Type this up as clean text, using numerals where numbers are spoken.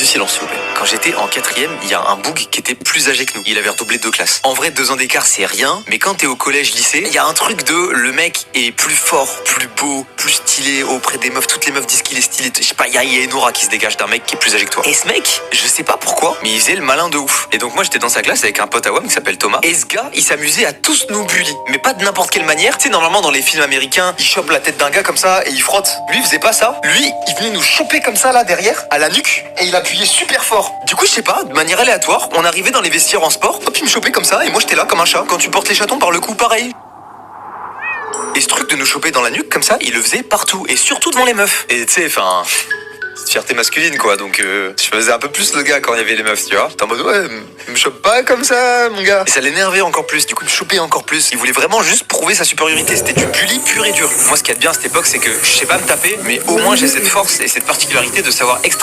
du silence, s'il vous plaît. Quand j'étais en 4e, il y a un boug qui était plus âgé que nous. Il avait redoublé 2 classes. En vrai, 2 ans d'écart, c'est rien. Mais quand t'es au collège, lycée, il y a un truc de le mec est plus fort, plus beau, plus stylé auprès des meufs. Toutes les meufs disent qu'il est stylé. Je sais pas, il y a une aura qui se dégage d'un mec qui est plus âgé que toi. Et ce mec, je sais pas pourquoi, mais il faisait le malin de ouf. Et donc moi, j'étais dans sa classe avec un pote à WAM qui s'appelle Thomas. Et ce gars, il s'amusait à tous nous bully. Mais pas de n'importe quelle manière. Tu sais, normalement, dans les films américains, il chope la tête d'un gars comme ça et il frotte. Lui, il faisait pas ça. Lui, il venait nous choper comme ça, là, derrière, à la nuque. Et il appuyait super fort. Du coup, je sais pas, de manière aléatoire, on arrivait dans les vestiaires en sport. Hop, il me chopait comme ça et moi, j'étais là comme un chat. Quand tu portes les chatons par le cou, pareil. Et ce truc de nous choper dans la nuque comme ça, il le faisait partout. Et surtout devant les meufs. Et tu sais, enfin... fierté masculine quoi, donc je faisais un peu plus le gars quand il y avait les meufs, tu vois. T'es en mode ouais, me chope pas comme ça mon gars. Et ça l'énervait encore plus, du coup il me chopait encore plus. Il voulait vraiment juste prouver sa supériorité, c'était du bully pur et dur. Moi ce qu'il y a de bien à cette époque c'est que je sais pas me taper, mais au moins j'ai cette force et cette particularité de savoir extrêmement